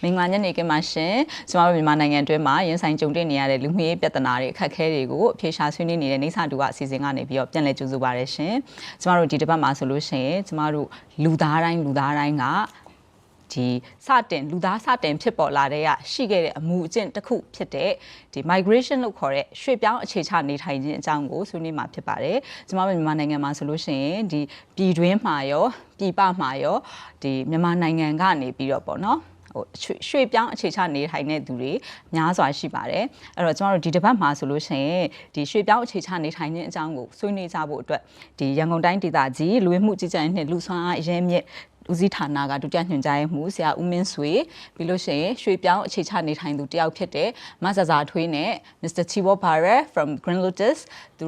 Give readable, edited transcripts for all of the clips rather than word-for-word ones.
မင်္ဂလာညနေခင်းပါရှင်ကျမတို့မြန်မာနိုင်ငံအတွင်းမှာရင်ဆိုင်ကြုံတွေ့နေရတဲ့လူမှုရေးပြဿနာတွေအခက်အခဲတွေကိုအဖြေရှာဆွေးနွေးနေတဲ့နေစာတူကအစီအစဉ်ကနေပြီးတော့ပြန်လည်ကြိုဆိုပါရရှင်ကျမတို့ဒီတစ်ပတ်မှာဆိုလို့ရှိရင်ကျမတို့လူသားတိုင်းကဒီစတင်လူသားစတင်ဖြစ်ပေါ်လာတဲ့ရှိခဲ့တဲ့အမှုအကျင့်တစ်ခုဖြစ်တဲ့ဒီ migration လို့ခေါ်တဲ့ရွှေ့ပြောင်းအခြေချနေထိုင်ခြင်းအကြောင်းကိုဆွေးနွေးမှာဖြစ်ပါတယ်ကျမတို့မြန်မာနိုင်ငံမှာဆိုလို့ရှိရင်ဒီပြည်တွင်းမှာရောပြည်ပမှာရောဒီမြန်မာနိုင်ငံကနေပြီးတော့ပေါ့နော်ရွှေ့ပြောင်းအခြေချနေထိုင်တဲ့သူတွေများစွာရှိပါတယ်အဲ့တော့ကျွန်တော်တို့ဒီတစ်ပတ်မှာဆိုလို့ရှိရင်ဒီရွှေ့ပြောင်းအခြေချနေထိုင်ခြင်းအကြောင်းကိုဆွေးနွေးကြဖို့အတွက်ဒီရန်ကုန်တိုင်းဒေသကြီးလူဝင်မှုကြီးကြပ်ရေးနှင့်လူဆောင်အားအရဲမြစ်ဦးစီးဌာနကဒုတိယညွှန်ကြားရေးမှူးဆရာဦးမင်းဆွေပြီးလို့ရှိရင်ရွှေ့ပြောင်းအခြေချနေထိုင်သူတယောက်ဖြစ်တဲ့မဆဆာထွေးနဲ့ Mr. Chivo Barre from Green Lotus သူ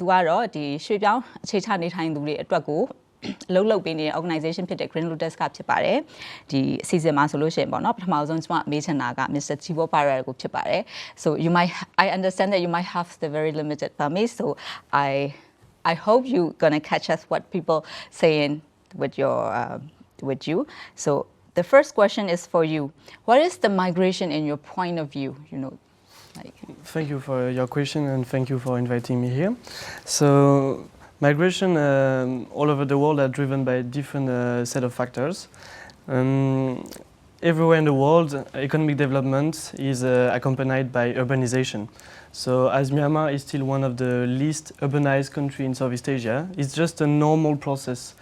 ကတော့ဒီရွှေ့ပြောင်းအခြေချနေထိုင်သူတွေအတွက်ကိုအလုပ်လုပ်ပေးနေတဲ့ organization ဖြစ်တဲ့ Green Lotus ကဖြစ်ပါတယ်ဒီအစီအစဉ်မှာဆိုလို့ရှိရင်ပေါ့နော်ပထမဆုံးကျွန်မမေးချင်တာက Mr. Chivo Barre ကိုဖြစ်ပါတယ် so I understand that you might have the very limited permit so I hope you gonna catch us what people saying with you so the first question is for you what is the migration in your point of view you know like thank you for your question and thank you for inviting me here so migration all over the world are driven by different set of factors. Everywhere in the world, economic development is accompanied by urbanization. So as Myanmar is still one of the least urbanized countries in Southeast Asia, it's just a normal process.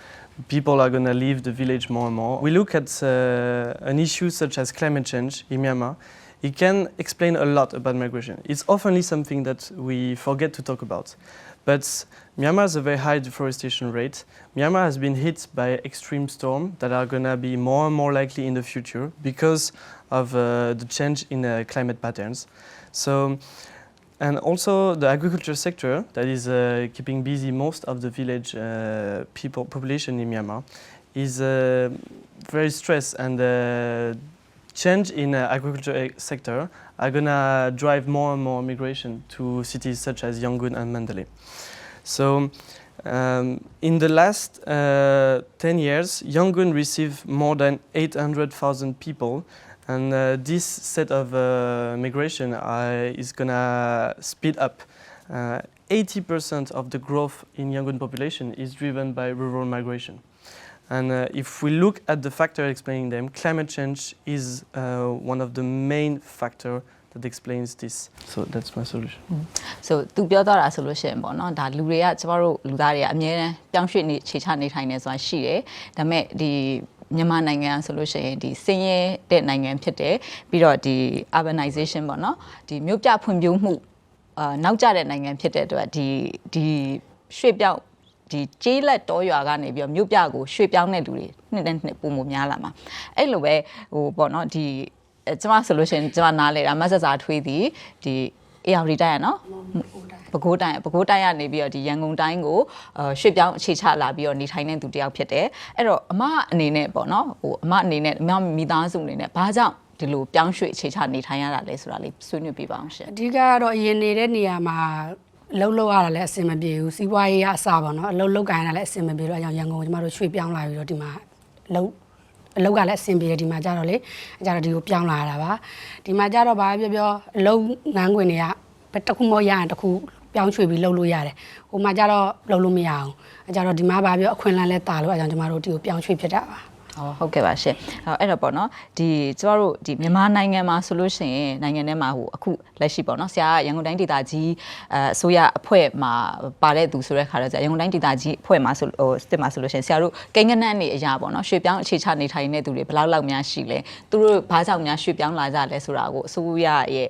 People are going to leave the village more and more. We look at an issue such as climate change in Myanmar. It can explain a lot about migration. It's often something that we forget to talk about. But Myanmar has a very high deforestation rate. Myanmar has been hit by extreme storms that are going to be more and more likely in the future because of the change in climate patterns. So, and also the agriculture sector that is keeping busy most of the village population in Myanmar is very stressed and change in agriculture sector are going to drive more and more migration to cities such as Yangon and Mandalay. So in the last 10 years, Yangon received more than 800,000 people and this set of migration is going to speed up. 80% of the growth in Yangon population is driven by rural migration. And if we look at the factors explaining them, climate change is one of the main factors that explains this. So that's my solution. So သူပြောသွားတာဆိုလို့ရှိရင်ပေါ့နော်ဒါလူတွေကကျမတို့လူသားတွေကအများနဲ့ပြောင်းရွှေ့နေခြေချနေထိုင်နေဆိုတာရှိတယ်ဒါပေမဲ့ဒီမြန်မာနိုင်ငံဆိုလို့ရှိရင်ဒီစင်းရဲတဲ့နိုင်ငံဖြစ်တယ်ပြီးတော့ဒီ urbanization ပေါ့နော်ဒီမြို့ပြဖွံ့ဖြိုးမှုနောက်ကျတဲ့နိုင်ငံဖြစ်တဲ့အတွက်ဒီရွှေ့ပြောင်းဒီကျေးလက်တောရွာကနေပြီးတော့မြို့ပြကိုရွှေ့ပြောင်းတဲ့လူတွေနှစ်နဲ့နှစ်ပုံမများလာမှာအဲ့လိုပဲဟိုပေါ့နော်ဒီကျမဆိုလို့ရှိရင်ကျမနားလေတာမဆဆာထွေးသည်ဒီ AR တိုင်းရနော်ပဲခူးတိုင်းကနေပြီးတော့ဒီရန်ကုန်တိုင်းကိုရွှေ့ပြောင်းအခြေချလာပြီးတော့နေထိုင်တဲ့သူတယောက်ဖြစ်တယ်အဲ့တော့အမအနေနဲ့ပေါ့နော်ဟိုအမအနေနဲ့မိသားစုအနေနဲ့ဘာကြောင့်ဒီလိုပြောင်းရွှေ့အခြေချနေထိုင်ရတာလဲဆိုတာလေးဆွေးနွေးပြပါအောင်ရှင်အဓိကတော့အရင်နေတဲ့နေရာမှာလှုပ်ရတာလည်းအဆင်မပြေဘူးစီးပွားရေးအစားပါနော်အလုပ်ကိုင်ရတာလည်းအဆင်မပြေတော့အကြောင်းရန်ကုန်ကျမတို့ရွှေ့ပြောင်းလာပြီးတော့ဒီမှာအလုပ်ကလည်းအဆင်ပြေတယ်ဒီမှာကြတော့လေကြတော့ဒီကိုပြောင်းလာတာပါဒီမှာကြတော့ဘာပြောအလုပ်ငန်းခွင်တွေကတစ်ခုမရရင်တစ်ခုပြောင်းရွှေ့ပြီးလုပ်လို့ရတယ်ဟိုမှာကြတော့လုပ်လို့မရအောင်အဲကြတော့ဒီမှာဘာပြောအခွင့်အလမ်းလဲတာလို့အဲကြောင့်ကျမတို့ဒီကိုပြောင်းရွှေ့ဖြစ်တာပါဟုတ်ကဲ့ပါရှင်အဲ့တော့ပေါ့နော်ဒီကျမတို့ဒီမြန်မာနိုင်ငံမှာဆိုလို့ရှိရင်နိုင်ငံထဲမှာဟိုအခုလက်ရှိပေါ့နော်ဆရာကရန်ကုန်တိုင်းဒေသကြီးအစိုးရအဖွဲ့မှာပါတဲ့သူဆိုတဲ့ခါတော့ဆရာရန်ကုန်တိုင်းဒေသကြီးအဖွဲ့မှာဆိုစစ်မှာဆိုလို့ရှိရင်ဆရာတို့ကိန်းကနန်းနေအရာပေါ့နော်ရွှေ့ပြောင်းအခြေချနေထိုင်တဲ့သူတွေဘယ်လောက်များရှိလဲသူတို့ဘာကြောင့်များရွှေ့ပြောင်းလာကြလဲဆိုတာကိုအစိုးရရဲ့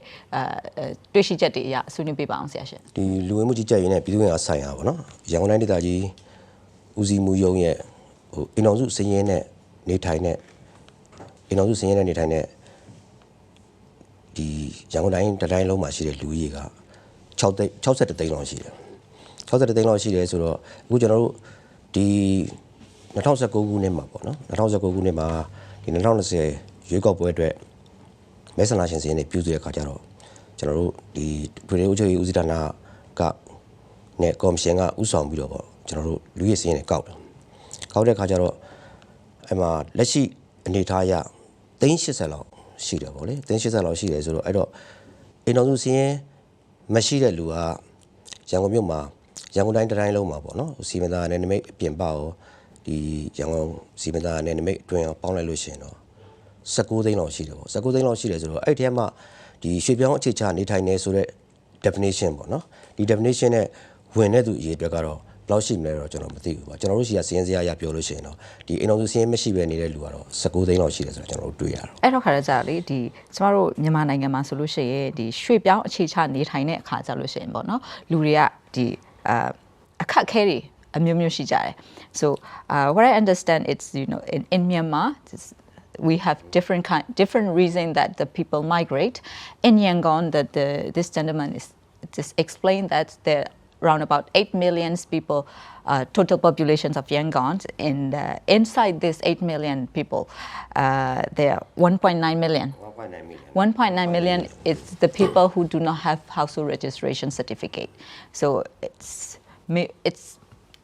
တွေ့ရှိချက်တွေအရဆွေးနွေးပြပါအောင်ဆရာရှင်ဒီလူဝင်မှုကြီးကြပ်ရေးနဲ့ပြည်သူ့ရေးဆိုင်ရာပေါ့နော်ရန်ကုန်တိုင်းဒေသကြီးဦးစီးမှုရုံးရဲ့ဟိုအိမ်တော်စုစည်ရင်းနဲ့နေထိုင်တဲ့အိမ်တော်စုစည်ရင်းနဲ့နေထိုင်တဲ့ဒီရန်ကုန်တိုင်းတိုင်းလုံးမှာရှိတဲ့လူကြီးက61သိန်းလောက်ရှိတယ်61သိန်းလောက်ရှိတယ်ဆိုတော့အခုကျွန်တော်တို့ဒီ2019ခုနှစ်မှာပေါ့နော်2019ခုနှစ်မှာဒီ2020ရွေးကောက်ပွဲအတွက်မဲဆန္ဒရှင်စည်းနဲ့ပြုစုတဲ့အခါကျတော့ကျွန်တော်တို့ဒီပြည်ထောင်စုဦးစီးဌာနကနဲ့ကော်မရှင်ကဥဆောင်ပြီးတော့ပေါ့ကျွန်တော်တို့လူရေးစည်းနဲ့ကောက်တယ်ကောက်တဲ့အခါကျတော့အဲ့မှာလက်ရှိအနေထားအရ380လောက် ရှိတယ်ပေါ့လေအသင်း80လောက်ရှိတယ်ဆိုတော့အဲ့တော့အိမ်တော်စုစင်းရဲမရှိတဲ့လူကရန်ကုန်မြို့မှာရန်ကုန်တိုင်းတိုင်းလုံးမှာပေါ့နော်စီမံသားနယ်နိမိတ်အပြင်ပရောဒီရန်ကုန်စီမံသားနယ်နိမိတ်အတွင်းရောပေါင်းလိုက်လို့ရှိရင်တော့19သိန်းလောက်ရှိတယ်ပေါ့19သိန်းလောက်ရှိတယ်ဆိုတော့အဲ့ဒီထဲမှာဒီရွှေပြောင်းအခြေချနေထိုင်နေဆိုတဲ့ definition ပေါ့နော်ဒီ definition နဲ့ဝင်တဲ့သူအရေးအတွက်ကတော့ဘယ်လောက်ရှိမလဲတော့ကျွန်တော်မသိဘူးပေါ့ကျွန်တော်တို့ရှိရစင်းစရာရပြောလို့ရှိရင်တော့ဒီအိမ်တော်စုစင်းမရှိပဲနေတဲ့လူကတော့19သိန်းလောက်ရှိတယ်ဆိုတော့ကျွန်တော်တို့တွေ့ရတော့အဲ့တော့ခါကြလေဒီကျမတို့မြန်မာနိုင်ငံမှာဆိုလို့ရှိရင်ဒီရွှေပြောင်းအခြေချနေထိုင်တဲ့အခါကြလို့ရှိရင်ပေါ့နော်လူတွေကဒီအခက်ခဲတွေအမျိုးမျိုးရှိကြတယ် so what I understand it's in Myanmar we have different reason that the people migrate in Yangon that this gentleman is just explained that there around about 8 million people total populations of Yangon and inside this 8 million people there are 1.9 million 1.9 million is the people who do not have household registration certificate so it's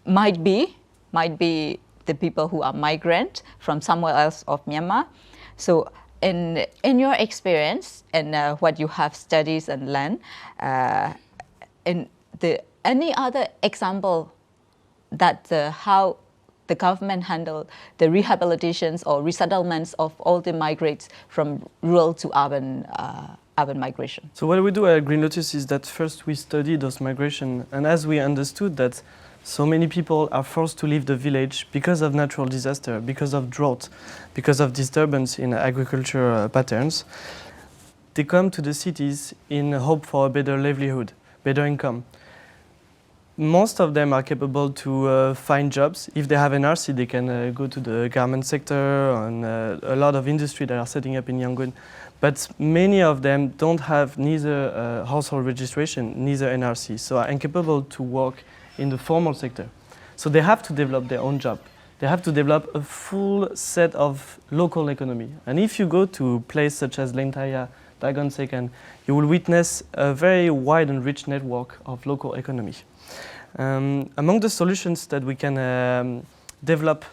might be the people who are migrant from somewhere else of Myanmar. So in your experience and what you have studied and learned, any other example that how the government handled the rehabilitations or resettlements of all the migrants from rural to urban migration? So what we do at Green Lotus is that first we study those migration, and as we understood that so many people are forced to leave the village because of natural disaster, because of drought, because of disturbance in agriculture patterns. They come to the cities in hope for a better livelihood, better income. Most of them are capable to find jobs. If they have an RC, they can go to the garment sector and a lot of industry that are setting up in Yangon. But many of them don't have neither household registration, neither NRC, so are incapable to work in the formal sector. So they have to develop their own job. They have to develop a full set of local economy. And if you go to places such as Lentaya, Dagonsekan, you will witness a very wide and rich network of local economy. Among the solutions that we can develop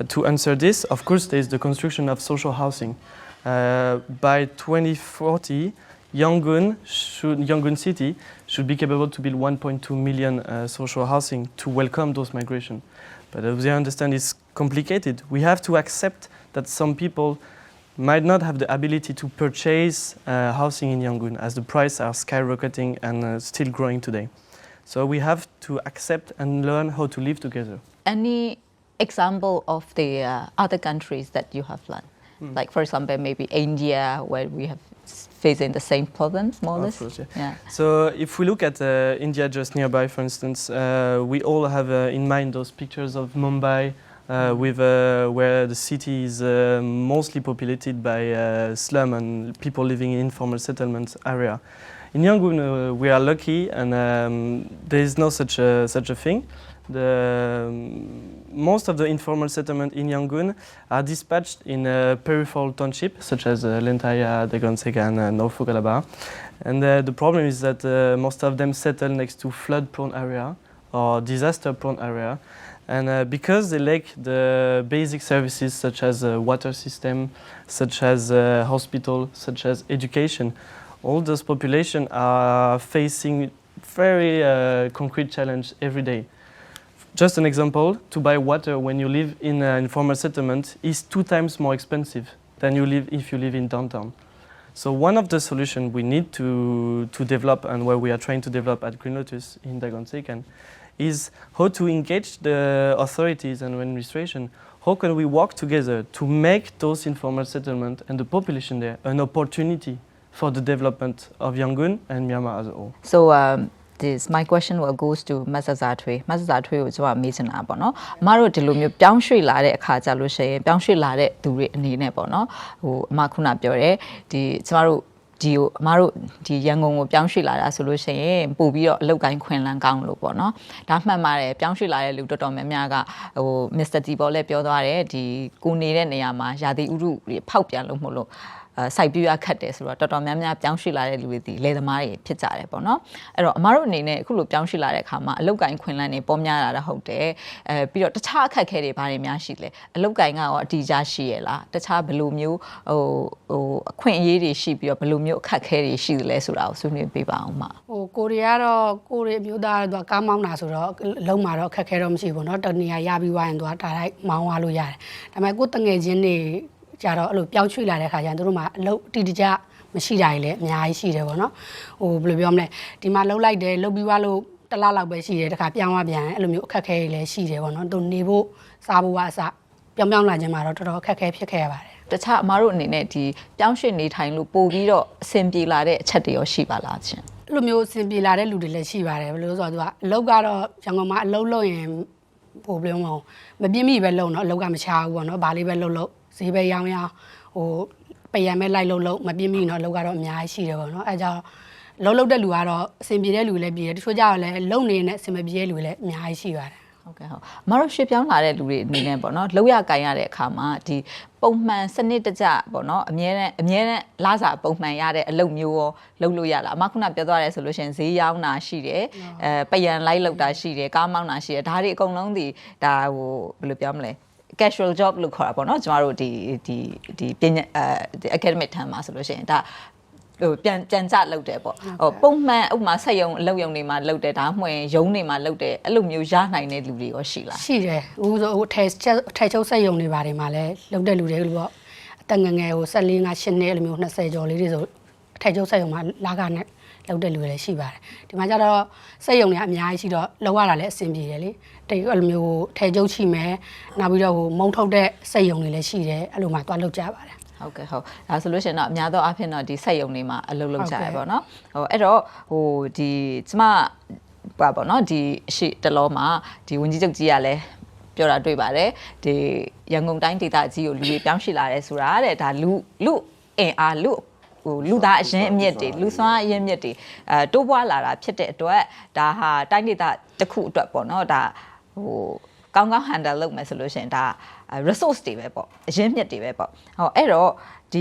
to answer this, of course, there is the construction of social housing. By 2040, Yangon City should be capable to build 1.2 million social housing to welcome those migration. But as I understand, it's complicated. We have to accept that some people might not have the ability to purchase housing in Yangon as the prices are skyrocketing and still growing today. So we have to accept and learn how to live together. Any example of the other countries that you have learned? Like for example, maybe India, where we have facing the same problems, more or less. Of course, yeah. So if we look at India just nearby, for instance, we all have in mind those pictures of Mumbai, with where the city is mostly populated by slum and people living in informal settlement area. In Yangon, we are lucky, and there is no such a thing. Most of the informal settlement in Yangon are dispatched in peripheral townships such as Lentaya, Dagonsekan, and North Fugalaba. And the problem is that most of them settle next to flood-prone area or disaster-prone area. And because they lack the basic services such as water system, such as hospital, such as education, all those populations are facing very concrete challenge every day. Just an example, to buy water when you live in an informal settlement is 2 times more expensive than if you live in downtown. So one of the solutions we need to develop, and where we are trying to develop at Green Lotus in Dagonsekan, is how to engage the authorities and administration. How can we work together to make those informal settlements and the population there an opportunity for the development of Yangon and Myanmar as a whole? So my question goes to Mazazatwe. Mazazatwe ကိုကျွန်တော်မေးချင်တာပေါ့နော်။အမတို့ဒီလိုမျိုးပြောင်းရွှေ့လာတဲ့အခါကြလို့ရှိရင်ပြောင်းရွှေ့လာတဲ့သူတွေအနေနဲ့ပေါ့နော်။ဟိုအမခုနပြောတယ်ဒီကျွန်တော်တို့ ဒီကိုအမားတို့ဒီရန်ကုန်ကိုပြောင်းရွှေ့လာတာဆိုလို့ရှိရင်ပို့ပြီးတော့အလုပ်ကိုင်းခွင်လန်းကောင်းလို့ပေါ့နော်ဒါမှတ်ပါတယ်ပြောင်းရွှေ့လာတဲ့လူတော်တော်များများကဟိုမစ္စတာတီပေါ်လည်းပြောသွားတယ်ဒီကိုနေတဲ့နေရာမှာယာတိဥရုတွေဖောက်ပြန်လို့မလို့စိုက်ပြရခတ်တယ်ဆိုတော့တော်တော်များများပြောင်းရွှေ့လာတဲ့လူတွေဒီလယ်သမားတွေဖြစ်ကြတယ်ပေါ့နော်အဲ့တော့အမားတို့အနေနဲ့အခုလိုပြောင်းရွှေ့လာတဲ့အခါမှာအလုတ်ကိုင်းခွင်လန်းနေပေါ်များလာတာဟုတ်တယ်ပြီးတော့တခြားအခက်အခဲတွေဘာတွေများရှိလဲအလုတ်ကိုင်းကရောအတီးကြရှိရလားတခြားဘယ်လိုမျိုးအခွင့်အရေးတွေရှိပြီးတော့ဘယ်လိုမျိုးအခက်အခဲတွေရှိသလဲဆိုတာကိုဆွေးနွေးပေးပါအောင်ပါကိုရီကတော့ကိုရီမျိုးသားတော့ကားမောင်းတာဆိုတော့လုံးမှာတော့အခက်အခဲတော့မရှိဘူးเนาะတနေရာရပြီးွားရင်တော့ဒါလိုက်မောင်းသွားလို့ရတယ်ဒါပေမဲ့ကိုတငယ်ချင်းတွေကြတော့အဲ့လိုပြောင်းရွှေ့လာတဲ့ခါကျရင်တို့မှအလုပ်တိကျမရှိတာကြီးလည်းအများကြီးရှိတယ်ပေါ့နော်ဘယ်လိုပြောမလဲဒီမှာလှုပ်လိုက်တယ်လှုပ်ပြီးွားလို့တလားလောက်ပဲရှိတယ်တခါပြောင်းသွားပြန်အဲ့လိုမျိုးအခက်အခဲတွေလည်းရှိတယ်ပေါ့နော်တို့နေဖို့စားဖို့ကအစပြောင်းလာခြင်းမှာတော့တော်တော်အခက်အခဲဖြစ်ခဲ့ရပါတယ်တခြားအမားတို့အနေနဲ့ဒီပြောင်းရွှေ့နေထိုင်လို့ပို့ပြီးတော့အဆင်ပြေလာတဲ့အချက်တွေရောရှိပါလားရှင်အဲ့လိုမျိုးအဆင်ပြေလာတဲ့လူတွေလည်းရှိပါတယ်ဘယ်လိုဆိုတော့သူကအလုပ်ကတော့ရန်ကုန်မှာအလုပ်လုပ်ရင်ဘယ်လိုမျိုးမပြင်းမိပဲလုပ်တော့အလုပ်ကမချဘူးပေါ့နော်ဘာလေးပဲလုပ်ဈေးပဲရောင်းပယံမဲ့လိုက်လို့မပြင်းမိတော့အလုပ်ကတော့အများကြီးရှိတယ်ပေါ့နော်အဲကြောင့်လုပ်တဲ့လူကတော့အဆင်ပြေတဲ့လူလည်းပြေတယ်တချို့ကြတော့လည်းလုံနေနဲ့အဆင်မပြေတဲ့လူလည်းအများကြီးရှိပါတယ်ဟုတ်ကဲ့ဟုတ်မတော်ရွှေ့ပြောင်းလာတဲ့လူတွေအနေနဲ့ပေါ့နော်လောက်ရကိုင်ရတဲ့အခါမှာဒီပုံမှန်စနစ်တကျပေါ့နော်အမြဲတမ်းလစာပုံမှန်ရတဲ့အလုပ်မျိုးရောလုပ်လို့ရလားအမခုနပြောသွားတယ်ဆိုလို့ရှိရင်ဈေးရောင်းတာရှိတယ်ပယံလိုက်လောက်တာရှိတယ်ကားမောင်းတာရှိတယ်ဒါတွေအကုန်လုံးဒီဒါဟိုဘယ်လိုပြောမလဲcasual job လို့ခေါ်တာပေါ့နော်ကျမတို့ဒီပညာacademic term မှာဆိုလို့ရှိရင်ဒါဟိုပြန်ကြလုပ်တယ်ပေါ့ဟိုပုံမှန်ဥပမာဆက်ယုံအလုပ်ယုံတွေမှာလုပ်တယ်ဒါမှမဟုတ်ရုံးတွေမှာလုပ်တယ်အဲ့လိုမျိုးရနိုင်တဲ့လူတွေရောရှိလားရှိတယ်ဟိုဆိုဟိုထဲချုပ်ဆက်ယုံတွေပါတယ်မှာလည်းလုပ်တဲ့လူတွေလို့ပေါ့အတငငယ်ဟို14 5 8နှစ်အဲ့လိုမျိုး20ကျော်လေးတွေဆိုထဲချုပ်ဆက်ယုံမှာလာကနဲ့လုပ်တဲ့လူတွေလည်းရှိပါတယ်ဒီမှာကျတော့စက်ယုံတွေအများကြီးရှိတော့လောက်ရတာလည်းအဆင်ပြေတယ်လေတိတ်အဲ့လိုမျိုးထဲကျုပ်ချိမယ်နောက်ပြီးတော့ဟိုမုံထုတ်တဲ့စက်ယုံတွေလည်းရှိတယ်အဲ့လိုမှသွားလုပ်ကြပါတယ်ဟုတ်ကဲ့ဟုတ်ဒါဆိုလို့ရှိရင်တော့အများသောအားဖြင့်တော့ဒီစက်ယုံတွေမှာအလုပ်လုပ်ကြရပါတော့ဟိုအဲ့တော့ဟိုဒီကျမပါပေါ့နော်ဒီရှေ့တလောမှာဒီဝန်ကြီးချုပ်ကြီးကလည်းပြောတာတွေ့ပါတယ်ဒီရန်ကုန်တိုင်းဒေသကြီးကိုလူတွေပြောင်းရှိလာတယ်ဆိုတာတဲ့ဒါလူအင်အားလူသားအရင်အမြင့်တွေလူစွမ်းအရင်မြင့်တွေတိုးပွားလာတာဖြစ်တဲ့အတွက်ဒါဟာတိုင်းဒေသတစ်ခုအတွက်ပေါ့နော်ဒါဟိုကောင်း handle လုပ်မယ်ဆိုလို့ရှိရင်ဒါ resource တွေပဲပေါ့အရင်မြင့်တွေပဲပေါ့ဟောအဲ့တော့ဒ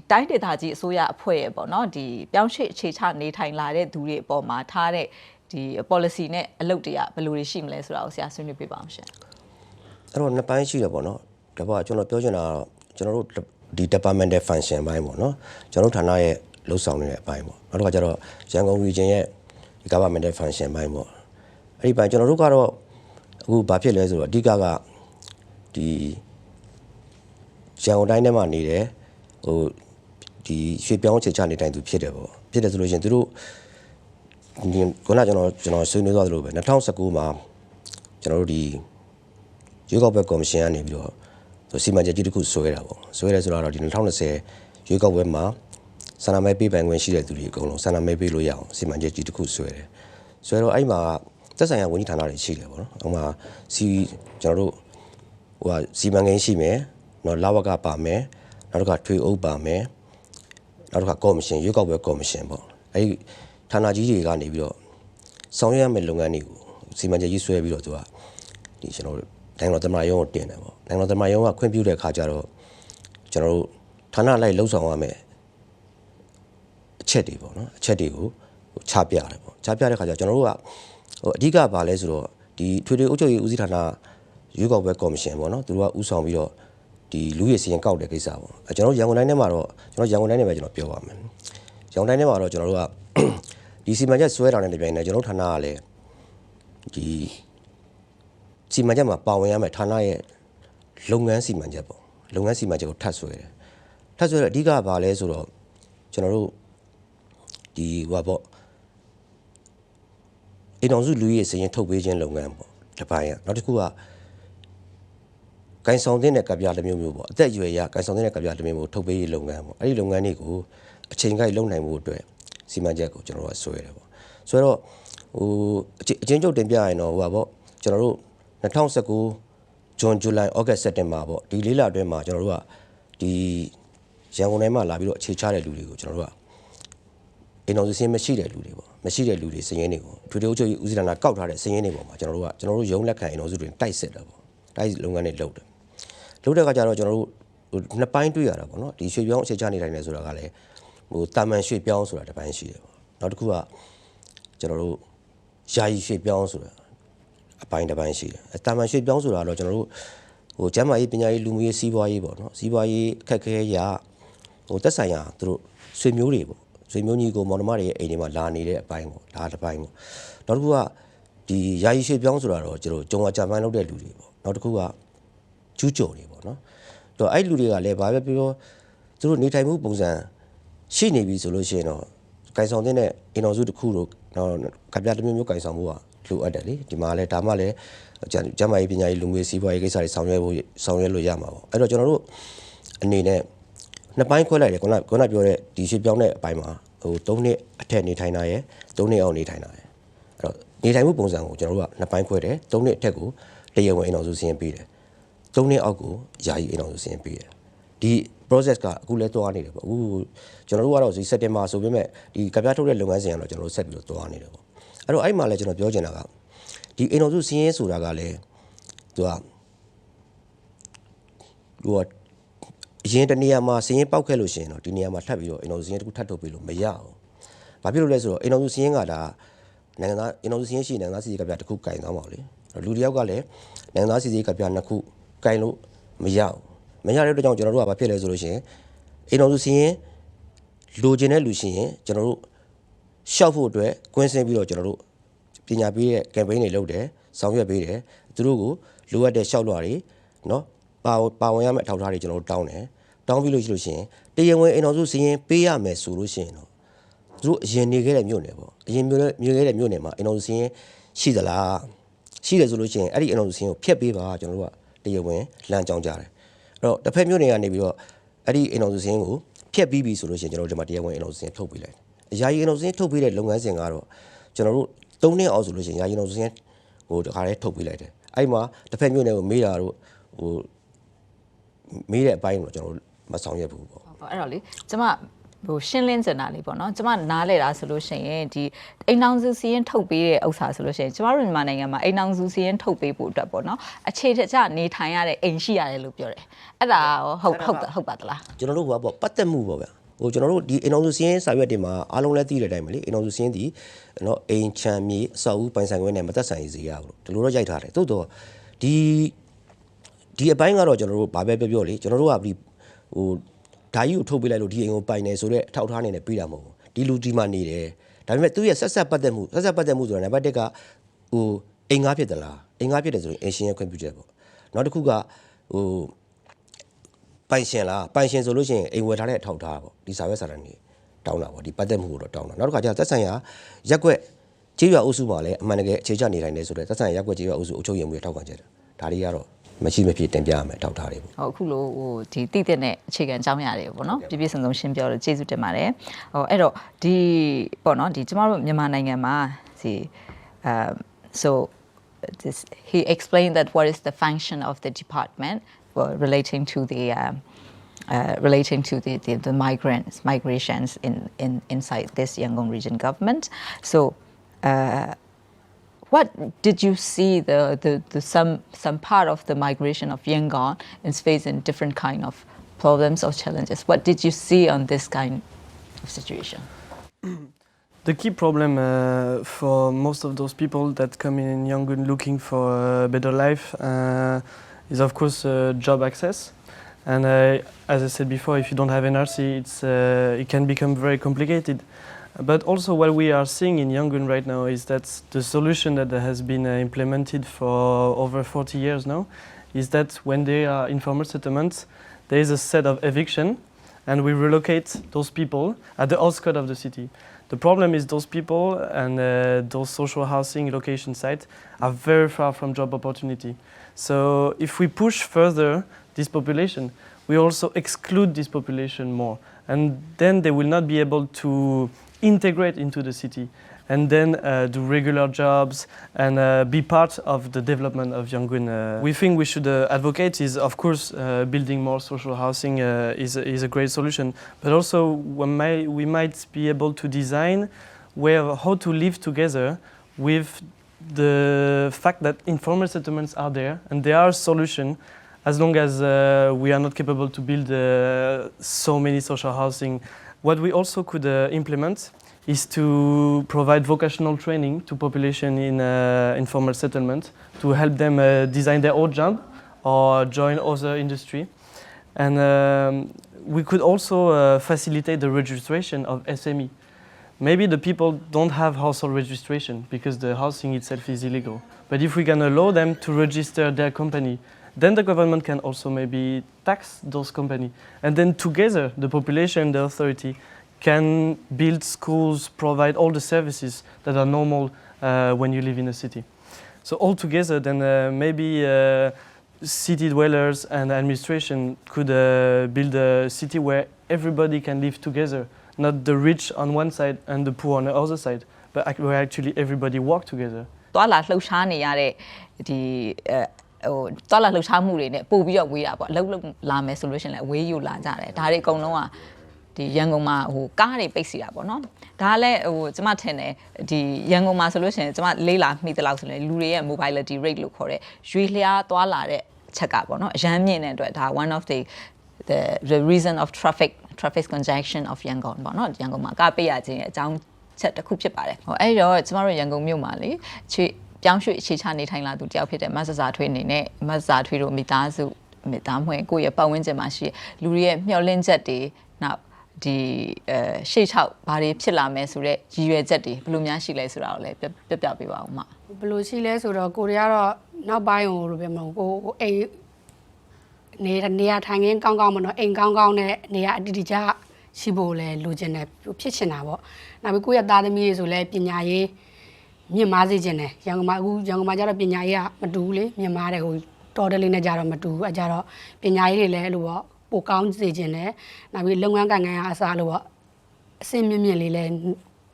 ီတိုင်းဒေသကြီးအစိုးရအဖွဲ့ရပေါ့နော်ဒီပြောင်းရွှေ့အခြေချနေထိုင်လာတဲ့သူတွေအပေါ်မှာထားတဲ့ဒီ policy နဲ့အလုပ်တွေကဘယ်လိုတွေရှိမလဲဆိုတာကိုဆရာဆွေးနွေးပြပါအောင်ရှင်အဲ့တော့နှစ်ပိုင်းရှိတယ်ပေါ့နော်ဒါပေမဲ့ကျွန်တော်ပြောချင်တာကတော့ကျွန်တော်တို့ဒီ departmental function ဘိုင်းပေါ့နော်ကျွန်တော်တို့ဌာနရဲ့လှုပ်ဆောင်နေတဲ့အပိုင်းပေါ့နောက်တစ်ခါကျတော့ရန်ကုန် region ရဲ့ governmental function ဘိုင်းပေါ့အဲ့ဒီဘိုင်းကျွန်တော်တို့ကတော့အခုဘာဖြစ်လဲဆိုတော့အဓိကကဒီရန်ကုန်တိုင်းထဲမှာနေတယ်ဟိုဒီရွှေပြောင်းခြေချနေတိုင်းသူဖြစ်တယ်ပေါ့ဖြစ်တယ်ဆိုလို့ရှိရင်သူတို့ခုနကျွန်တော်ဆွေးနွေးသွားသလိုပဲ2019မှာကျွန်တော်တို့ဒီရွေးကောက်ပွဲကော်မရှင်ကနေပြီးတော့စီမံချက်ကြီးတစ်ခုဆွဲတာပေါ့ဆွဲရဲဆိုတော့ဒီ2020ရွေးကောက်ပွဲမှာဆန္ဒမဲပေးပိုင်ခွင့်ရှိတဲ့သူတွေအကုန်လုံးဆန္ဒမဲပေးလို့ရအောင်စီမံချက်ကြီးတစ်ခုဆွဲတယ်ဆွဲတော့အဲ့မှာသက်ဆိုင်ရာဝန်ကြီးဌာနတွေရှိတယ်ပေါ့နော်ဥပမာကျွန်တော်တို့ဟိုစီမံကိန်းရှိမယ်နော်လဝကပါမယ်နောက်တစ်ခါထွေအုပ်ပါမယ်နောက်တစ်ခါကော်မရှင်ရွေးကောက်ပွဲကော်မရှင်ပေါ့အဲ့ဒီဌာနကြီးတွေကနေပြီးတော့ဆောင်ရွက်ရမယ့်လုပ်ငန်းတွေကိုစီမံချက်ကြီးဆွဲပြီးတော့သူကဒီကျွန်တော်တို့နိုင်ငံတော်သမ္မတရုံးကိုတင်တယ်ပေါ့နိုင်ငံတော်သမ္မတရုံးကခွင့်ပြုတဲ့အခါကျတော့ကျွန်တော်တို့ဌာနလိုက်လှုပ်ဆောင်ရမယ်အချက်တွေပေါ့နော်အချက်တွေကိုချပြတယ်ပေါ့ချပြတဲ့အခါကျကျွန်တော်တို့ကဟိုအဓိကဘာလဲဆိုတော့ဒီထွေထွေအုပ်ချုပ်ရေးဦးစီးဌာနရွေးကောက်ပွဲကော်မရှင်ပေါ့နော်သူတို့ကဥဆောင်ပြီးတော့ဒီလူရည်စီရင်ကောက်တဲ့ကိစ္စပေါ့ကျွန်တော်တို့ရန်ကုန်တိုင်းထဲမှာတော့ကျွန်တော်ရန်ကုန်တိုင်းထဲပဲကျွန်တော်ပြောပါမယ်ရန်ကုန်တိုင်းထဲမှာတော့ကျွန်တော်တို့ကဒီစီမံချက်ဆွဲတာနဲ့တပြိုင်နက်ကျွန်တော်တို့ဌာနကလည်းဒီစီမံချက်မှာပါဝင်ရမယ့်ဌာနရဲ့လုပ်ငန်းစီမံချက်ပေါ့လုပ်ငန်းစီမံချက်ကိုထပ်ဆွဲတယ်ထပ်ဆွဲတော့အဓိကဘာလဲဆိုတော့ကျွန်တော်တို့ဒီဟိုပေါ့အိမ်တော်စုလူကြီးစီရင်ထုတ်ပေးခြင်းလုပ်ငန်းပေါ့တစ်ပိုင်းอ่ะနောက်တစ်ခုကကိုင်ဆောင်တဲ့ကပ်ပြားတစ်မျိုးမျိုးပေါ့အသက်အရွယ်ရကိုင်ဆောင်တဲ့ကပ်ပြားတစ်မျိုးမျိုးထုတ်ပေးရေးလုပ်ငန်းပေါ့အဲ့ဒီလုပ်ငန်းတွေကိုအချိန်ကိုက်လုပ်နိုင်မှုအတွက်စီမံချက်ကိုကျွန်တော်တို့ဆွဲတယ်ပေါ့ဆွဲတော့ဟိုအချင်းချုပ်တင်ပြရင်တော့ဟိုပါပေါ့ကျွန်တော်တို့2019 ဇွန်ဇူလိုင်ဩဂတ်စက်တင်ဘာပေါ့ဒီ၄လအတွင်းမှာကျွန်တော်တို့ကဒီရ ရန်ကုန်ထဲမှာလာပြီးတော့အခြေချတဲ့လူတွေကိုကျွန်တော်တို့ကအိမ်တော်စုစင်းမရှိတဲ့လူတွေပေါ့မရှိတဲ့လူတွေစည်ရင်းတွေကိုထွေထွေအုပ်ချုပ်ရေးဦးစီးဌာနကောက်ထားတဲ့စည်ရင်းတွေပေါ်မှာကျွန်တော်တို့ရုံးလက်ခံအိမ်တော်စုတွေတိုက်စစ်တာပေါ့တိုက်လုပ်ငန်းတွေလုပ်တယ်လုပ်တဲ့အခါကျတော့ကျွန်တော်တို့နှစ်ပိုင်းတွေ့ရတာပေါ့နော်ဒီရွှေပြောင်းအခြေချနေတိုင်းလဲဆိုတာကလည်းတာမန်ရွှေပြောင်းဆိုတာတစ်ပိုင်းရှိတယ်ပေါ့နောက်တစ်ခုကကျွန်တော်တို့ယာယီရွှေပြောင်းဆိုတာအပိုင်းတစ်ပိုင်းရှိတယ်တာမန်ရွှေပြောင်းဆိုတာတော့ကျွန်တော်တို့ကျမ်းမာရေးပညာရေးလူမှုရေးစီးပွားရေးပေါ့နော်စီးပွားရေးအခက်အခဲရာသက်ဆိုင်ရာသူတို့ဆွေမျိုးတွေပေါ့ဆွေမျိုးညီကိုမောင်နှမတွေရဲ့အိမ်တွေမှာလာနေတဲ့အပိုင်းပေါ့ဒါတစ်ပိုင်းပေါ့နောက်တစ်ခုကဒီယာယီရွှေပြောင်းဆိုတာတော့ကျွန်တော်ဂျုံဝါဂျပန်လုပ်တဲ့လူတွေပေါ့နောက်တစ်ခုကကျူးကျော်တွေပေါ့နော်တော့အဲ့လူတွေကလည်းဘာပဲပြောသူတို့နေထိုင်မှုပုံစံရှိနေပြီဆိုလို့ရှိရင်တော့ကင်ဆောင်တဲ့အိမ်တော်စုတစ်ခုတို့တော့ကပြတစ်မျိုးမျိုးကင်ဆောင်မှုကလိုအပ်တယ်လေဒီမှာလည်းဒါမှလည်းကျမ်းမာရေးပညာရေးလူငွေစီးပွားရေးကိစ္စတွေဆောင်ရွက်လို့ရမှာပေါ့အဲ့တော့ကျွန်တော်တို့အနေနဲ့နှစ်ပိုင်းခွဲလိုက်တယ်ခုနပြောတဲ့ဒီရွှေပြောင်းတဲ့အပိုင်းမှာ3နှစ်အထက်နေထိုင်တာရယ်3နှစ်အောက်နေထိုင်တာရယ်အဲ့တော့နေထိုင်မှုပုံစံကိုကျွန်တော်တို့ကနှစ်ပိုင်းခွဲတယ်3နှစ်အထက်ကိုတရားဝင်အိမ်တော်စုစီရင်ပေးတယ်3နှစ်အောက်ကိုယာယီအိမ်တော်စုစီရင်ပေးတယ်ဒီ process ကအခုလဲသွားနေတယ်ပေါ့အခုကျွန်တော်တို့ကတော့ဒီစက်တင်ဘာဆိုပေမဲ့ဒီကပြထုတ်တဲ့လုပ်ငန်းစဉ်ကတော့ကျွန်တော်တို့ဆက်ပြီးတော့သွားနေတယ်ပေါ့အဲ့တော့အဲ့မှာလဲကျွန်တော်ပြောချင်တာကဒီအိမ်တော်စုစီရင်ဆိုတာကလည်းသူကအရင်တနေရာမှာစီရင်ပောက်ခဲ့လို့ရှိရင်တော့ဒီနေရာမှာထပ်ပြီးတော့အိမ်တော်စုစီရင်တစ်ခုထပ်ထုတ်ပေးလို့မရအောင်ဘာဖြစ်လို့လဲဆိုတော့အိမ်တော်စုစီရင်ကဒါနိုင်ငံသားအိမ်တော်စုစီရင်ရှိနိုင်ငံသားစီစီကပြတစ်ခုကင်သွားပါဦးလေလူတစ်ယောက်ကလည်းနိုင်ငံသားစီစီကပြနှစ်ခုကင်လို့မရအောင်မရတဲ့အတွက်ကြောင့်ကျွန်တော်တို့ကဘာဖြစ်လဲဆိုလို့ရှိရင်အိမ်တော်စုစီရင်လိုချင်တဲ့လူရှိရင်ကျွန်တော်တို့ရှောက်ဖို့အတွက်ကွင်းဆင်းပြီးတော့ကျွန်တော်တို့ပညာပေးတဲ့ campaign တွေလုပ်တယ်ဆောင်ရွက်ပေးတယ်သူတို့ကိုလိုအပ်တဲ့ရှောက်လွှာတွေနော်ပါဝင်ရမယ့်အထောက်အထားတွေကျွန်တော်တို့တောင်းတယ်တောင်းပြီးလို့ရှိလို့ရှိရင်တရားဝင်အိမ်တော်စုစီရင်ပေးရမယ်ဆိုလို့ရှိရင်တော့သူတို့အရင်နေခဲ့တဲ့မြို့နယ်ပေါ့အရင်မြို့ခဲ့တဲ့မြို့နယ်မှာအိမ်တော်စုစီရင်ရှိသလားရှိတယ်ဆိုလို့ရှိရင်အဲ့ဒီအိမ်တော်စုစီရင်ကိုဖျက်ပေးပါကျွန်တော်တို့ကတရားဝင်လမ်းကြောင်းကြတယ်အဲ့တော့တစ်ဖက်မြို့နယ်ကနေပြီးတော့အဲ့ဒီအိမ်တော်စုစီရင်ကိုဖျက်ပြီးပြီဆိုလို့ရှိရင်ကျွန်တော်တို့ဒီမှာတရားဝင်အိမ်တော်စုစီရင်ထုတ်ပေးလိုက်တယ်ယာယီအိမ်တော်စုစီရင်ထုတ်ပေးတဲ့လုပ်ငန်းစဉ်ကတော့ကျွန်တော်တို့3နှစ်အောက်ဆိုလို့ရှိရင်ယာယီအိမ်တော်စုစီရင်တခါတည်းထုတ်ပေးလိုက်တယ်အဲ့မှာတစ်ဖက်မြို့နယ်ကိုမေးတာတို့မေးတဲ့အပိုင်းတော့ကျွန်တော်မဆောင်ရွက်ဘူးပေါ့အဲ့တော့လေကျမရှင်းလင်းစင်တာလေးပေါ့နော်ကျမနားလဲတာဆိုလို့ရှိရင်ဒီအိမ်အောင်စုစီရင်ထုတ်ပေးတဲ့ဥစ္စာဆိုလို့ရှိရင်ကျမတို့မြန်မာနိုင်ငံမှာအိမ်အောင်စုစီရင်ထုတ်ပေးဖို့အတွက်ပေါ့နော်အခြေတကျနေထိုင်ရတဲ့အိမ်ရှိရတယ်လို့ပြောတယ်အဲ့ဒါဟုတ်ပါသလားကျွန်တော်တို့ကပေါ့ပတ်သက်မှုပေါ့ဗျာကျွန်တော်တို့ဒီအိမ်အောင်စုစီရင်စာရွက်တွေမှာအားလုံးလည်းသိတဲ့အတိုင်းပဲလေအိမ်အောင်စုစီရင်ဒီနော်အိမ်ချမ်းမြေအဆောက်အဦပိုင်ဆိုင်ခွင့်နဲ့မသက်ဆိုင်စေရဘူးဒီလိုတော့ရိုက်ထားတယ်တိုးတော့ဒီအပိုင်းကတော့ကျွန်တော်တို့ဘာပဲပြောလေကျွန်တော်တို့ကဒီဓာကြီးကိုထုတ်ပေးလိုက်လို့ဒီအိမ်ကိုပိုင်နေဆိုတော့အထောက်ထားနေနဲ့ပေးတာမဟုတ်ဘူးဒီလူဒီမှာနေတယ်ဒါပေမဲ့သူရဲ့ဆက်ပတ်သက်မှုဆိုတာနံပါတ်1ကအိမ်ငါးဖြစ်သလားအိမ်ငါးဖြစ်တယ်ဆိုရင်အင်ရှင်ရဲ့ခွင့်ပြုချက်ပေါ့နောက်တစ်ခုကပိုင်ရှင်လားပိုင်ရှင်ဆိုလို့ရှိရင်အိမ်ဝယ်ထားတဲ့အထောက်ထားပေါ့ဒီစာရွက်စာတမ်းတွေတောင်းတာပေါ့ဒီပတ်သက်မှုကိုတော့တောင်းတာနောက်တစ်ခါကျသက်ဆိုင်ရာရက်ွက်ကျေးရွာအုပ်စုမှာလည်းအမှန်တကယ်အခြေချနေတိုင်းနေဆိုတော့သက်ဆိုင်ရာရက်ွက်ကျေးရွာအုပ်စုအုပ်ချုပ်ရေးမှုတွေထောက်ခံချက်ဒါတွေကတော့မရှိမဖြစ်တင်ပြရမယ်ထောက်ထားတွေပေါ့ဟုတ်အခုလို့ဒီတိတဲ့နဲ့အခြေခံအကြောင်းအရာတွေပေါ့နော်ပြည့်စုံရှင်းပြောလို့ကျေးဇူးတင်ပါတယ်အဲ့တော့ဒီပေါ့နော်ဒီကျမတို့မြန်မာနိုင်ငံမှာso he explained that what is the function of the department relating to the migrations inside this Yangon region government so what did you see some part of the migration of Yangon is facing different kind of problems or challenges? What did you see on this kind of situation? The key problem for most of those people that come in Yangon looking for a better life is of course job access. And as I said before, if you don't have NRC, it can become very complicated. But also what we are seeing in Yangon right now is that the solution that has been implemented for over 40 years now is that when they are informal settlements, there is a set of eviction and we relocate those people at the outskirts of the city. The problem is those people and those social housing location sites are very far from job opportunity. So if we push further this population, we also exclude this population more. And then they will not be able to integrate into the city. and then do regular jobs and be part of the development of Yangon. We think we should advocate is, of course, building more social housing is a great solution, but also we might be able to design how to live together with the fact that informal settlements are there and there are solutions as long as we are not capable to build so many social housing. What we also could implement is to provide vocational training to population in informal settlement to help them design their own job or join other industry. And we could also facilitate the registration of SME. Maybe the people don't have household registration because the housing itself is illegal. But if we can allow them to register their company, then the government can also maybe tax those companies. And then together, the population, the authority, can build schools, provide all the services that are normal when you live in a city. So all together, then maybe city dwellers and administration could build a city where everybody can live together. Not the rich on one side and the poor on the other side, but where actually everybody work together. သွားလာလှုပ်ရှားနေရတဲ့ဒီသွားလာလှုပ်ရှားမှုတွေနဲ့ပို့ပြီးတော့ဝေးတာပေါ့အလုပ်လုပ်လာမယ်ဆိုလို့ရှိရင်လည်းဝေးယူလာကြတယ်ဒါတွေအကုန်လုံးကဒီရန်ကုန်မှာကားတွေပိတ်စီတာပေါ့နော်ဒါကလည်းကျမထင်တယ်ဒီရန်ကုန်မှာဆိုလို့ရှိရင်ကျမလေးလာမိသလောက်ဆိုရင်လူတွေရဲ့ mobility rate လို့ခေါ်တဲ့ရွေလျားသွားလာတဲ့ချက်ကပေါ့နော်အရန်မြင့်တဲ့အတွက်ဒါ one of the reason of traffic congestion of Yangon ပေါ့နော်ရန်ကုန်မှာကားပိတ်ရခြင်းရဲ့အကြောင်းချက်တစ်ခုဖြစ်ပါတယ်အဲ့တော့ကျမတို့ရန်ကုန်မြို့မှာလေပြောင်းရွှေ့အခြေချနေထိုင်လာသူတယောက်ဖြစ်တဲ့မဆဆာထွေးအနေနဲ့မဆဆာထွေးတို့မိသားစုမိသားမွေကိုယ့်ရဲ့ပတ်ဝန်းကျင်မှာရှိလူတွေရဲ့မျှော်လင့်ချက်တွေနောက်ဒီရှေ့ချောက်ဘာတွေဖြစ်လာမယ်ဆိုတော့ရည်ရွယ်ချက်တွေဘယ်လိုများရှိလဲဆိုတာကိုလည်းပြပြပေးပါဦးမဘယ်လိုရှိလဲဆိုတော့ကိုရီးယားတော့နောက်ပိုင်းကိုလိုပဲမဟုတ်ကိုအိမ်နေရာထိုင်ခင်းကောင်းကောင်းမနော်အိမ်ကောင်းကောင်းနဲ့နေရာအတိအကျရှိဖို့လဲလိုချင်တယ်ဖြစ်ချင်တာပေါ့နောက်ပြီးကိုယ့်ရဲ့သားသမီးတွေဆိုလဲပညာရေးမြင့်မားစေချင်တယ်ရန်ကုန်မှာကျတော့ပညာရေးကမတူဘူးလေမြင့်မားတယ်ဟိုတော်တယ်လေးနဲ့ကြတော့မတူဘူးအဲကြတော့ပညာရေးတွေလည်းအဲ့လိုပေါ့ပိုကောင်းစေချင်တယ်နောက်ပြီးလုပ်ငန်းကိုင်အစားလို့ပေါ့အစင်မြင့်မြင့်လေးလည်း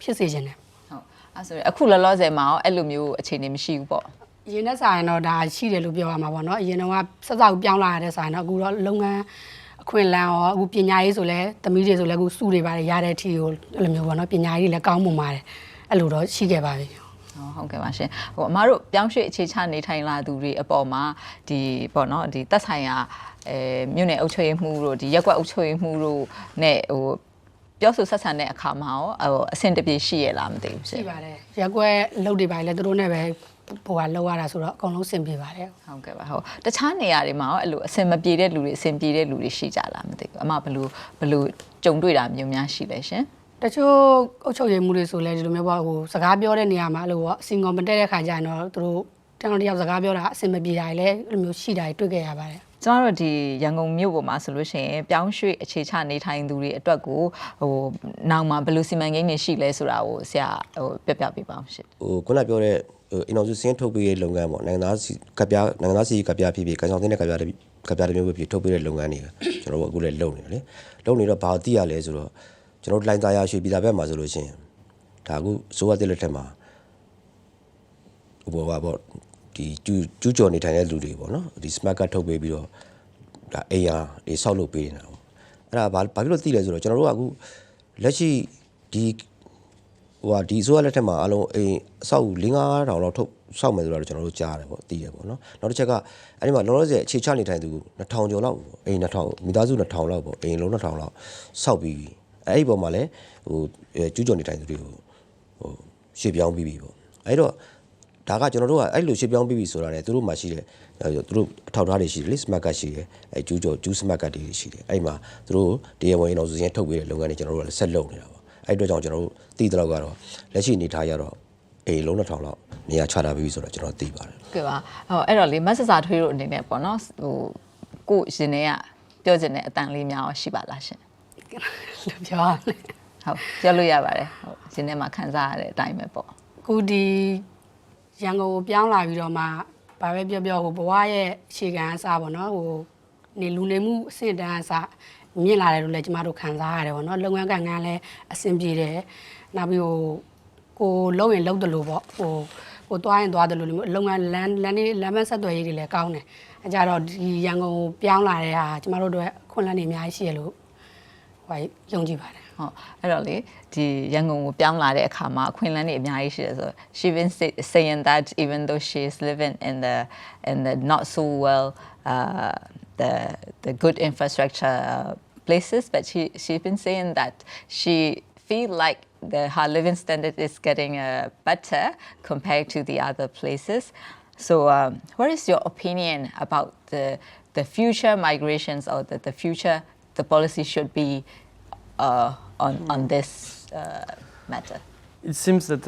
ဖြစ်စေချင်တယ်ဟုတ်အဲ့ဆိုရင်အခုလောလောဆယ်မှာရောအဲ့လိုမျိုးအခြေအနေမရှိဘူးပေါ့ရင်းနဲ့ဆိုင်တော့ဒါရှိတယ်လို့ပြောရမှာပေါ့နော်အရင်တော့ဆက်စောက်ပြောင်းလာတဲ့ဆိုင်တော့အခုတော့လုပ်ငန်းအခွင့်အလမ်းရောအခုပညာရေးဆိုလဲသမီးတွေဆိုလဲအခုစုတွေပါတယ်ရတဲ့အထီကိုအဲ့လိုမျိုးပေါ့နော်ပညာရေးလည်းကောင်းမှုပါတယ်အဲ့လိုတော့ရှိခဲ့ပါပြီဟုတ်ကဲ့ပါရှင်အမားတို့ပြောင်းရွှေ့အခြေချနေထိုင်လာသူတွေအပေါ်မှာဒီပေါ့နော်ဒီသက်ဆိုင်ရာမြို့နယ်အုပ်ချုပ်ရေးမှုတို့ဒီရက်ကွက်အုပ်ချုပ်ရေးမှုတို့နဲ့ပြောဆိုဆက်ဆံတဲ့အခါမှာရောအဆင်တပြေရှိရလားမသိဘူးရှင်ရှိပါတယ်ရက်ကွက်လုပ်တွေပါလေသူတို့နဲ့ပဲဟိုကလောက်ရတာဆိုတော့အကုန်လုံးအဆင်ပြေပါတယ်ဟုတ်ကဲ့ပါဟုတ်တခြားနေရာတွေမှာရောအဲ့လိုအဆင်မပြေတဲ့လူတွေအဆင်ပြေတဲ့လူတွေရှိကြလားမသိဘူးအမဘယ်လိုကြုံတွေ့တာမျိုးများရှိလဲရှင်တချို့အုပ်ချုပ်ရေးမှုတွေဆိုလဲဒီလိုမျိုးပေါ့ဟိုစကားပြောတဲ့နေရာမှာအဲ့လိုပေါ့အစင်ကောင်မတက်တဲ့ခါကျရင်တော့သူတို့တယောက်စကားပြောတာအဆင်မပြေတာလည်းအဲ့လိုမျိုးရှိတာတွေ့ခဲ့ရပါတယ်ကျွန်တော်တို့ဒီရန်ကုန်မြို့ပေါ်မှာဆိုလို့ရှိရင်ပြောင်းရွှေ့အခြေချနေထိုင်သူတွေအတွက်ကိုဟိုနောက်မှာဘယ်လိုစီမံကိန်းတွေရှိလဲဆိုတာကိုဆရာပြပြပေးပါဦးရှင်ခုနပြောတဲ့အင်အောင်စုစင်းထုတ်ပေးတဲ့လုပ်ငန်းပေါ့နိုင်ငံသားစီကပြဖြစ်ဖြစ်ကန်ဆောင်တဲ့ကပြတဲ့မျိုးဖြစ်ထုတ်ပေးတဲ့လုပ်ငန်းတွေကျွန်တော်တို့အခုလည်းလုပ်နေတယ်လေလုပ်နေတော့ဘာသိရလဲဆိုတော့ကျွန်တော်တို့လိုင်းသားရရွှေပြည်သာဘက်မှာဆိုလို့ရှိရင်ဒါအခုစိုးရတဲ့လက်ထက်မှာဟိုပါပေါ့ဒီကျူးကျော်နေထိုင်တဲ့လူတွေပေါ့နော်ဒီ smart card ထုတ်ပေးပြီးတော့ဒါအိမ်ယာတွေဆောက်လုပ်ပေးနေတာပေါ့အဲ့ဒါဘာဖြစ်လို့သိလဲဆိုတော့ကျွန်တော်တို့ကအခုလက်ရှိဒီဒီစိုးရလက်ထက်မှာအလုံးအိမ်အဆောက်4-5တောင်လောက်ထုတ်ဆောက်မယ်ဆိုတော့ကျွန်တော်တို့ကြားတယ်ပေါ့သိတယ်ပေါ့နော်နောက်တစ်ချက်ကအဲ့ဒီမှာလောလောဆယ်အခြေချနေထိုင်သူ2000ကျော်လောက်ပေါ့အိမ်2000မိသားစု2000လောက်ပေါ့အိမ်လုံး2000လောက်ဆောက်ပြီးအဲ့ဒီပုံမှာလည်းဟိုကျူးကျော်နေထိုင်သူတွေကိုဟိုရှေ့ပြောင်းပြီးပြီပေါ့အဲ့တော့ဒါကကျွန်တော်တို့ကအဲ့လိုရှေ့ပြောင်းပြီးပြီဆိုတာလေသူတို့မှရှိတယ်သူတို့အထောက်အထားတွေရှိတယ်လေ smart card ရှိတယ်အဲ့ကျူး smart card တွေရှိတယ်အဲ့မှာသူတို့တရားဝင်အောင်ဆိုရင်ထုတ်ပေးတဲ့လုပ်ငန်းတွေကျွန်တော်တို့ကလည်းဆက်လုပ်နေတာပေါ့အဲ့အတွက်ကြောင့်ကျွန်တော်တို့သိတဲ့လောက်ကတော့လက်ရှိအနေထားရတော့အိမ်လုံး2000လောက်နေရာချထားပြီးဆိုတော့ကျွန်တော်သိပါတယ်ဟုတ်ကဲ့ပါဟိုအဲ့တော့လေမဆဆာထွေးတို့အနေနဲ့ပေါ့နော်ဟိုကိုရှင်နေကပြောချင်တဲ့အတန်လေးများရှိပါလားရှင်ပြောရမယ်ဟုတ်ပြောလို့ရပါတယ်ဟုတ်ရှင်နေမှာခံစားရတဲ့အတိုင်းပဲပေါ့ခုဒီရန်ကုန်ကိုပြောင်းလာပြီးတော့မှဘာပဲပြောဟိုဘဝရဲ့အခြေခံအစားပေါ့နော်ဟိုနေလူနေမှုအဆင့်တန်းအစားမြင့်လာတယ်လို့လည်းကျမတို့ခံစားရတယ်ပေါ့နော်လုပ်ငန်းကလည်းအဆင်ပြေတယ်နောက်ပြီးဟို ကိုလုံးရင်လုံးတယ်လို့ပေါ့ကိုသွားရင်သွားတယ်လို့လုပ်ငန်းလမ်းမဆက်သွယ်ရေးတွေလည်းကောင်းတယ်အဲကြတော့ဒီရန်ကုန်ပြောင်းလာတဲ့ဟာကျမတို့တို့ခွင့်လန်းနေအများကြီးရှိရလို့ဟိုယုံကြည်ပါတယ်ဟုတ်အဲ့တော့လေဒီရန်ကုန်ကိုပြောင်းလာတဲ့အခါမှာအခွင့်အလမ်းတွေအများကြီးရှိတယ်ဆို she been saying that even though she is living in the not so well the good infrastructure places but she's been saying that she feel like her living standard is getting better compared to the other places so what is your opinion about the future migrations or the future the policy should be on this matter? It seems that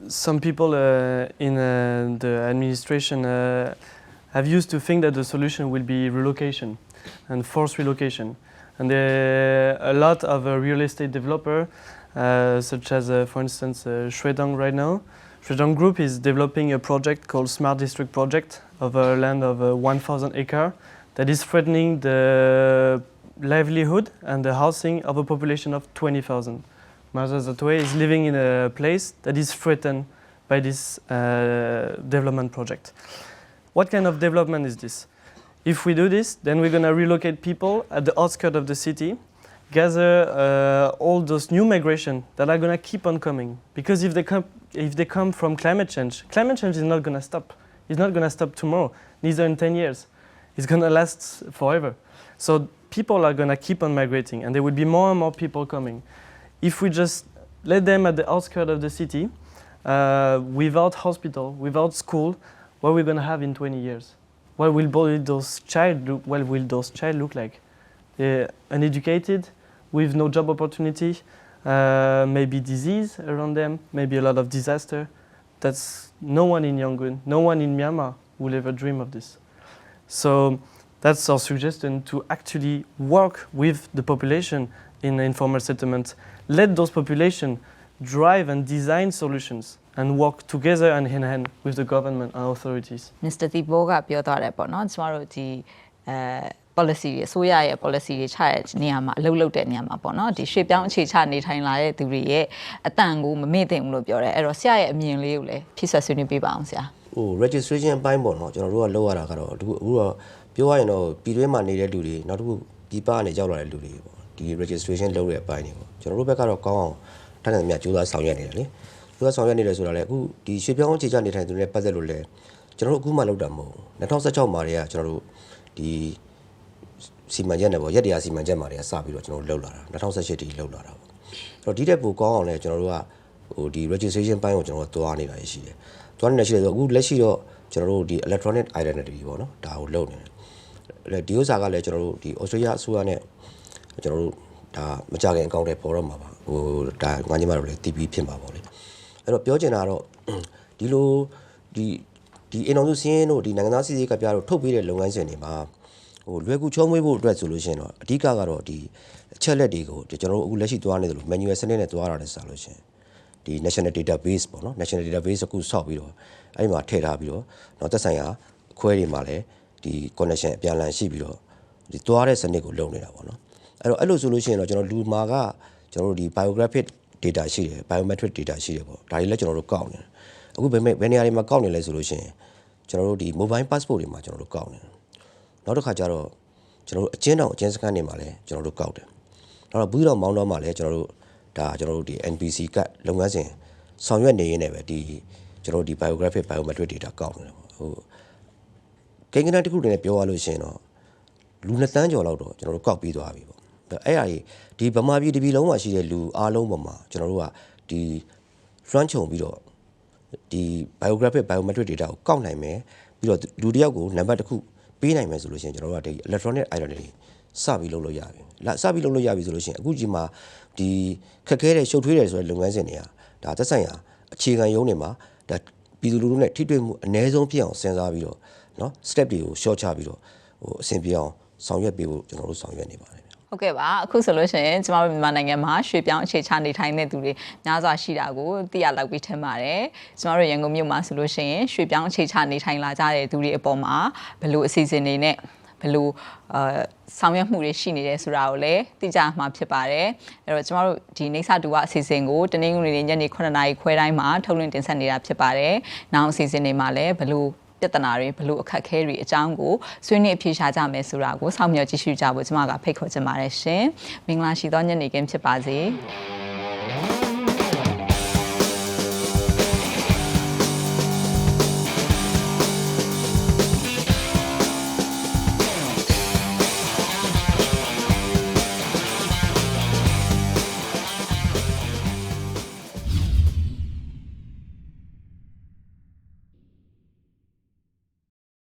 some people in the administration have used to think that the solution will be relocation and forced relocation. And a lot of real estate developers, such as, for instance, Shredong right now, Shredong Group is developing a project called Smart District Project of a land of 1,000 acres that is threatening the livelihood and the housing of a population of 20,000. Marza Zatoué is living in a place that is threatened by this development project. What kind of development is this? If we do this, then we're going to relocate people at the outskirts of the city, gather all those new migration that are going to keep on coming. Because if they come from climate change is not going to stop. It's not going to stop tomorrow, neither in 10 years. It's going to last forever. So people are going to keep on migrating and there will be more and more people coming. If we just let them at the outskirts of the city, without hospital, without school, what are we going to have in 20 years? What will those child look like? They're uneducated, with no job opportunity, maybe disease around them, maybe a lot of disaster. That's no one in Yangon, no one in Myanmar will ever dream of this. So that's our suggestion to actually work with the population in the informal settlement. Let those population drive and design solutions and work together and hand in hand with the government and authorities. Mr. Thibault ကပြောသွားတယ်ပေါ့နော်ကျမတို့ဒီpolicy တွေအစိုးရရဲ့ policy တွေချတဲ့နေရာမှာအလုပ်လုပ်တဲ့နေရာမှာပေါ့နော်ဒီရွှေ့ပြောင်းအခြေချနေထိုင်လာတဲ့သူတွေရဲ့အတန်ကိုမမေ့သင့်ဘူးလို့ပြောတယ်အဲ့တော့ဆရာရဲ့အမြင်လေးကိုလည်းဖြည့်ဆွတ်ဆွေးနွေးပေးပါအောင်ဆရာဟို registration အပိုင်းပေါ့နော်ကျွန်တော်တို့ကလောက်ရတာကတော့အခုတော့ပြောရရင်တော့ပြည်တွင်းမှာနေတဲ့လူတွေနောက်တစ်ခုပြည်ပကနေကြောက်လာတဲ့လူတွေပေါ့ဒီ registration လုပ်တဲ့အပိုင်းတွေပေါ့ကျွန်တော်တို့ဘက်ကတော့ကောင်းအောင်တန်းတယ်မြတ်ကြိုးစားဆောင်ရွက်နေတယ်လေကြိုးစားဆောင်ရွက်နေတယ်ဆိုတာလေအခုဒီရွှေ့ပြောင်းအခြေချနေထိုင်သူတွေနဲ့ပတ်သက်လို့လေကျွန်တော်တို့အခုမှလုပ်တာမဟုတ်ဘူး2016မှာတည်းကကျွန်တော်တို့ဒီစီမံချက်နဲ့ပေါ့ရက်တရားစီမံချက်မှာတည်းကစပြီးတော့ကျွန်တော်တို့လုပ်လာတာ2018တိလုပ်လာတာပေါ့အဲ့တော့ဒီတက်ပိုကောင်းအောင်လဲကျွန်တော်တို့ကဟိုဒီ registration ပိုင်းကိုကျွန်တော်တို့သွားနေတာရှိတယ်သွားနေတာရှိတယ်ဆိုအခုလက်ရှိတော့ကျွန်တော်တို့ဒီ electronic identity ပေါ့နော်ဒါကိုလုပ်နေတယ်ဒီဥစ္စာကလည်းကျွန်တော်တို့ဒီ Australia အစိုးရနဲ့ကျွန်တော်တို့ဒါမကြခင်အကောင့်တွေပေါ်တော့မှာပါဟိုဒါငါးညီမတို့လည်း TP ဖြစ်မှာပေါ့လေအဲ့တော့ပြောချင်တာတော့ဒီလိုဒီအိမ်တော်စုစင်းတို့ဒီနိုင်ငံသားစီစီကပြတို့ထုတ်ပေးတဲ့လုပ်ငန်းစဉ်တွေမှာဟိုလွယ်ကူချောမွေးဖို့အတွက်ဆိုလို့ရှိရင်တော့အဓိကကတော့ဒီအချက်လက်တွေကိုကျွန်တော်တို့အခုလက်ရှိသွားနေတယ်လို့ manual စနစ်နဲ့သွားတာလည်းစလို့ရှိရင်ဒီ national database ပေါ့နော် national database အခုဆောက်ပြီးတော့အဲ့ဒီမှာထည့်ထားပြီးတော့တော့သက်ဆိုင်ရာအခွဲတွေမှာလည်းဒီ connection အပြန်အလှန်ရှိပြီးတော့ဒီသွားတဲ့စနစ်ကိုလုပ်နေတာပေါ့နော်အဲ့လိုဆိုလို့ရှိရင်တော့ကျွန်တော်လူမာကကျွန်တော်တို့ဒီ biographic data ရှိတယ် biometric data ရှိတယ်ပေါ့ဒါတွေလည်းကျွန်တော်တို့ကောက်နေတယ်အခုဘယ်နေရာတွေမှာကောက်နေလဲဆိုလို့ရှိရင်ကျွန်တော်တို့ဒီ mobile passport တွေမှာကျွန်တော်တို့ကောက်နေတယ်နောက်တစ်ခါကျတော့ကျွန်တော်တို့အချင်းတောင်အချင်းစခန်းတွေမှာလည်းကျွန်တော်တို့ကောက်တယ်နောက်တော့ဘူးတော်မောင်းတော်မှာလည်းကျွန်တော်တို့ဒီ NPC ကလုပ်ငန်းစဉ်ဆောင်ရွက်နေရင်းနဲ့ပဲဒီကျွန်တော်တို့ဒီ biographic biometric data ကောက်နေတယ်ပေါ့ဟိုကိန်းဂဏန်းတစ်ခုတည်းနဲ့ပြောရလို့ရှိရင်တော့လူ2တန်းကျော်လောက်တော့ကျွန်တော်တို့ကောက်ပြီးသွားပြီပေါ့အဲ့ဒါဒီဗမာပြည်တပြည်လုံးမှာရှိတဲ့လူအားလုံးပေါ်မှာကျွန်တော်တို့ကဒီလွှမ်းခြုံပြီးတော့ဒီ biographic biometric data ကိုကောက်နိုင်မယ်ပြီးတော့လူတစ်ယောက်ကိုနံပါတ်တစ်ခုပေးနိုင်မယ်ဆိုလို့ရှိရင်ကျွန်တော်တို့ကဒီ electronic identity စပြီးလုပ်လို့ရပြီစပြီးလုပ်လို့ရပြီဆိုလို့ရှိရင်အခုကြီးမှာဒီခက်ခဲတဲ့ရှုပ်ထွေးတယ်ဆိုတဲ့လုပ်ငန်းစဉ်တွေကဒါသက်ဆိုင်ရာအခြေခံရုံးတွေမှာဒါပြည်သူလူထုနဲ့ထိတွေ့မှုအ ਨੇ ဆုံးဖြစ်အောင်စဉ်းစားပြီးတော့เนาะ step တွေကို short ချပြီးတော့ဟိုအဆင်ပြေအောင်ဆောင်ရွက်ပေးဖို့ကျွန်တော်တို့ဆောင်ရွက်နေပါတယ်ဟုတ်ကဲ့ပါအခုဆိုလို့ရှိရင်ကျမတို့မြန်မာနိုင်ငံမှာရွှေ့ပြောင်းအခြေချနေထိုင်တဲ့သူတွေများစွာရှိတာကိုသိရလောက်ပြီးထင်ပါတယ်ကျမတို့ရန်ကုန်မြို့မှာဆိုလို့ရှိရင်ရွှေ့ပြောင်းအခြေချနေထိုင်လာကြတဲ့သူတွေအပေါ်မှာဘယ်လိုအစီအစဉ်တွေနဲ့ ဘယ်လိုဆောင်ရွက်မှုတွေရှိနေတယ်ဆိုတာကိုလည်းသိကြမှာဖြစ်ပါတယ်အဲ့တော့ကျမတို့ဒီနေစာတူဝအစီအစဉ်ကိုတနင်္ဂနွေနေ့ညနေ9:00 နာရီခွဲတိုင်းမှာထုတ်လွှင့်တင်ဆက်နေတာဖြစ်ပါတယ်နောက်အစီအစဉ်တွေမှာလည်းဘယ်လိုပြဿနာတွေဘယ်လိုအခက်အခဲတွေအကြောင်းကိုဆွေးနွေးအဖြေရှာကြမယ်ဆိုတာကိုစောင့်မျှော်ကြည့်ရှုကြဖို့ကျမကဖိတ်ခေါ်ချင်ပါတယ်ရှင်မင်္ဂလာရှိသောညနေခင်းဖြစ်ပါစေ